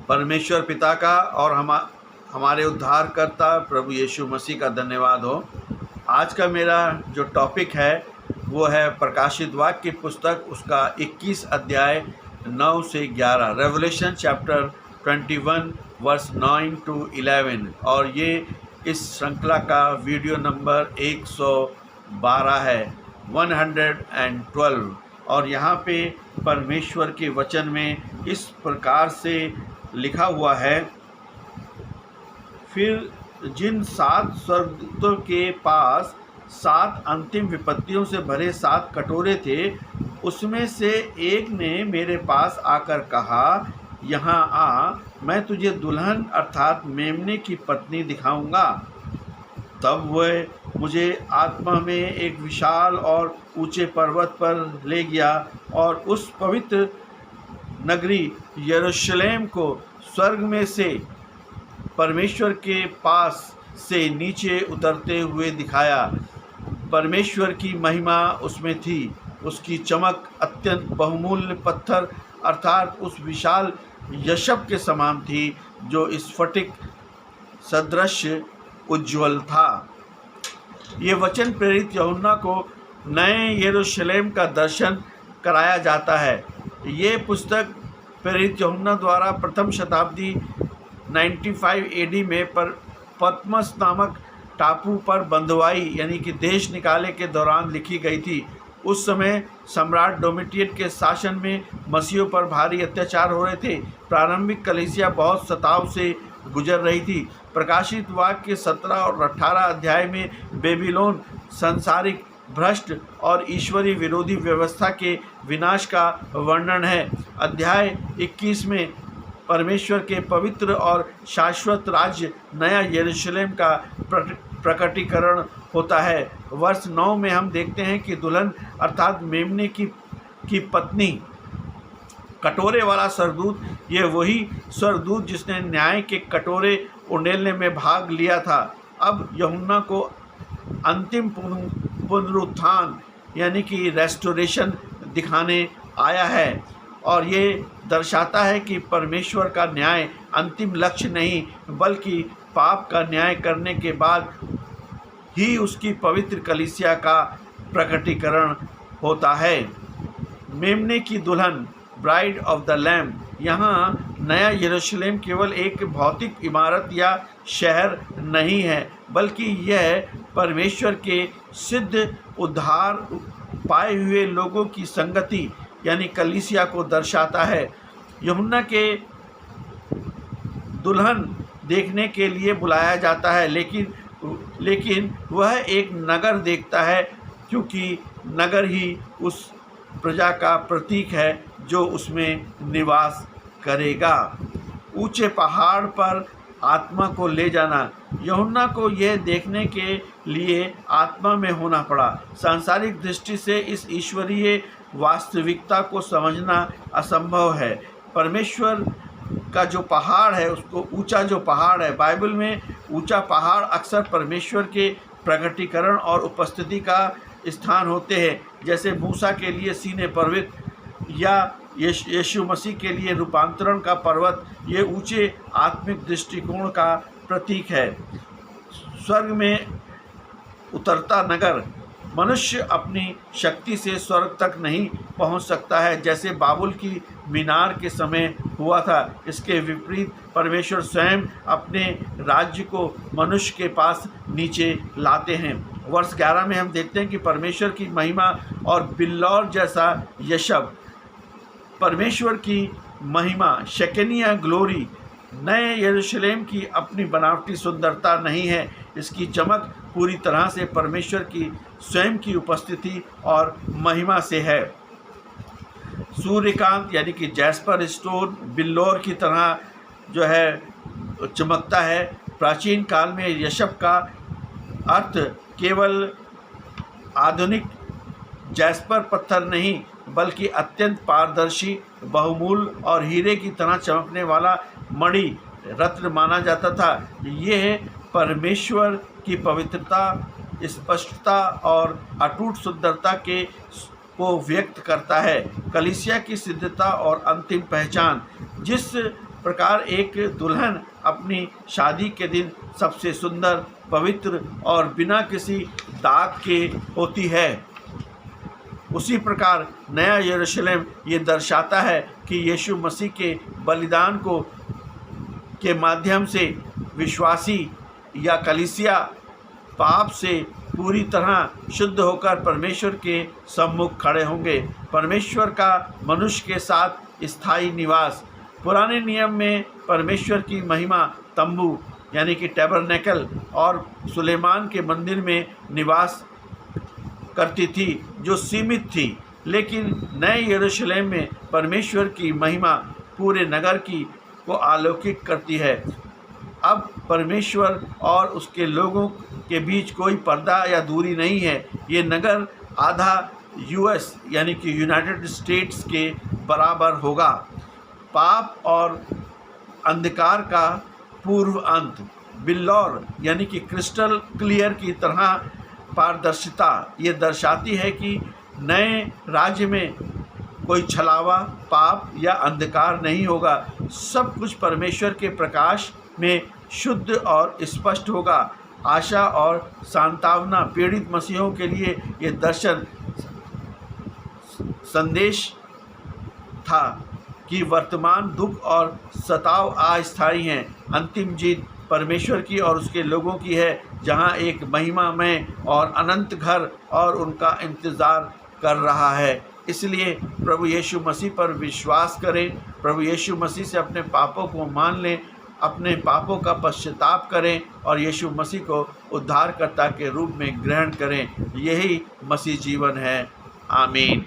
परमेश्वर पिता का और हमारे उद्धारकर्ता प्रभु यीशु मसीह का धन्यवाद हो। आज का मेरा जो टॉपिक है वो है प्रकाशित वाक्य की पुस्तक, उसका 21 अध्याय 9 से 11, रेवलेशन चैप्टर 21 वर्स 9 to 11। और ये इस श्रृंखला का वीडियो नंबर 112 है, 112। और यहाँ पे परमेश्वर के वचन में इस प्रकार से लिखा हुआ है, फिर जिन 7 स्वर्गदूतों के पास 7 अंतिम विपत्तियों से भरे 7 कटोरे थे, उसमें से एक ने मेरे पास आकर कहा, यहाँ आ, मैं तुझे दुल्हन अर्थात मेमने की पत्नी दिखाऊंगा। तब वह मुझे आत्मा में एक विशाल और ऊंचे पर्वत पर ले गया और उस पवित्र नगरी यरूशलेम को स्वर्ग में से परमेश्वर के पास से नीचे उतरते हुए दिखाया। परमेश्वर की महिमा उसमें थी, उसकी चमक अत्यंत बहुमूल्य पत्थर अर्थात उस विशाल यशब के समान थी जो स्फटिक सदृश उज्ज्वल था। ये वचन प्रेरित यूहन्ना को नए यरूशलेम का दर्शन कराया जाता है। ये पुस्तक प्रेरित यूहन्ना द्वारा प्रथम शताब्दी 95 AD में पतमस नामक टापू पर बंधुआई यानी कि देश निकाले के दौरान लिखी गई थी। उस समय सम्राट डोमिटियन के शासन में मसीहियों पर भारी अत्याचार हो रहे थे। प्रारंभिक कलीसिया बहुत सताव से गुजर रही थी। प्रकाशित वाक्य के 17 और 18 अध्याय में बेबीलोन सांसारिक, भ्रष्ट और ईश्वरीय विरोधी व्यवस्था के विनाश का वर्णन है। अध्याय 21 में परमेश्वर के पवित्र और शाश्वत राज्य नया यरूशलेम का प्रकटीकरण होता है। वर्ष 9 में हम देखते हैं कि दुल्हन अर्थात मेमने की पत्नी, कटोरे वाला स्वर्गदूत, ये वही स्वर्गदूत जिसने न्याय के कटोरे उंडेलने में भाग लिया था, अब यूहन्ना को अंतिम पुनरुत्थान यानी कि रेस्टोरेशन दिखाने आया है। और ये दर्शाता है कि परमेश्वर का न्याय अंतिम लक्ष्य नहीं बल्कि पाप का न्याय करने के बाद ही उसकी पवित्र कलीसिया का प्रकटीकरण होता है। मेमने की दुल्हन, ब्राइड ऑफ द लैम्ब, यहाँ नया यरूशलेम केवल एक भौतिक इमारत या शहर नहीं है बल्कि यह परमेश्वर के सिद्ध उद्धार पाए हुए लोगों की संगति यानी कलीसिया को दर्शाता है। यूहन्ना के दुल्हन देखने के लिए बुलाया जाता है, लेकिन वह एक नगर देखता है क्योंकि नगर ही उस प्रजा का प्रतीक है जो उसमें निवास करेगा। ऊंचे पहाड़ पर आत्मा को ले जाना, यूहन्ना को यह देखने के लिए आत्मा में होना पड़ा। सांसारिक दृष्टि से इस ईश्वरीय वास्तविकता को समझना असंभव है। परमेश्वर का जो पहाड़ है, उसको ऊंचा जो पहाड़ है, बाइबल में ऊंचा पहाड़ अक्सर परमेश्वर के प्रकटीकरण और उपस्थिति का स्थान होते हैं, जैसे मूसा के लिए सीने पर्वत या यीशु मसीह के लिए रूपांतरण का पर्वत। ये ऊंचे आत्मिक दृष्टिकोण का प्रतीक है। स्वर्ग में उतरता नगर, मनुष्य अपनी शक्ति से स्वर्ग तक नहीं पहुंच सकता है जैसे बाबुल की मीनार के समय हुआ था। इसके विपरीत परमेश्वर स्वयं अपने राज्य को मनुष्य के पास नीचे लाते हैं। वर्ष 11 में हम देखते हैं कि परमेश्वर की महिमा और बिल्लौर जैसा यशब, परमेश्वर की महिमा शेकनिया ग्लोरी, नए यरूशलेम की अपनी बनावटी सुंदरता नहीं है। इसकी चमक पूरी तरह से परमेश्वर की स्वयं की उपस्थिति और महिमा से है। सूर्यकांत यानी कि जैस्पर स्टोन बिल्लौर की तरह जो है चमकता है। प्राचीन काल में यशब का अर्थ केवल आधुनिक जैस्पर पत्थर नहीं बल्कि अत्यंत पारदर्शी, बहुमूल्य और हीरे की तरह चमकने वाला मणि रत्न माना जाता था। यह परमेश्वर की पवित्रता, स्पष्टता और अटूट सुंदरता को व्यक्त करता है। कलीसिया की सिद्धता और अंतिम पहचान, जिस प्रकार एक दुल्हन अपनी शादी के दिन सबसे सुंदर, पवित्र और बिना किसी दाग के होती है, उसी प्रकार नया यरूशलेम ये दर्शाता है कि यीशु मसीह के बलिदान के माध्यम से विश्वासी या कलीसिया पाप से पूरी तरह शुद्ध होकर परमेश्वर के सम्मुख खड़े होंगे। परमेश्वर का मनुष्य के साथ स्थायी निवास। पुराने नियम में परमेश्वर की महिमा तंबू यानी कि टैबरनेकल और सुलेमान के मंदिर में निवास करती थी, जो सीमित थी, लेकिन नए यरूशलेम में परमेश्वर की महिमा पूरे नगर को आलोकित करती है। अब परमेश्वर और उसके लोगों के बीच कोई पर्दा या दूरी नहीं है। ये नगर आधा यूएस यानी कि यूनाइटेड स्टेट्स के बराबर होगा। पाप और अंधकार का पूर्व अंत। बिल्लौर यानी कि क्रिस्टल क्लियर की तरह पारदर्शिता ये दर्शाती है कि नए राज्य में कोई छलावा, पाप या अंधकार नहीं होगा। सब कुछ परमेश्वर के प्रकाश में शुद्ध और स्पष्ट होगा। आशा और सांत्वना। पीड़ित मसीहों के लिए ये दर्शन संदेश था कि वर्तमान दुख और सताव अस्थायी हैं। अंतिम जीत परमेश्वर की और उसके लोगों की है, जहां एक महिमामय और अनंत घर और उनका इंतज़ार कर रहा है। इसलिए प्रभु यीशु मसीह पर विश्वास करें, प्रभु यीशु मसीह से अपने पापों को मान लें, अपने पापों का पश्चाताप करें और यीशु मसीह को उद्धारकर्ता के रूप में ग्रहण करें। यही मसीह जीवन है। आमीन।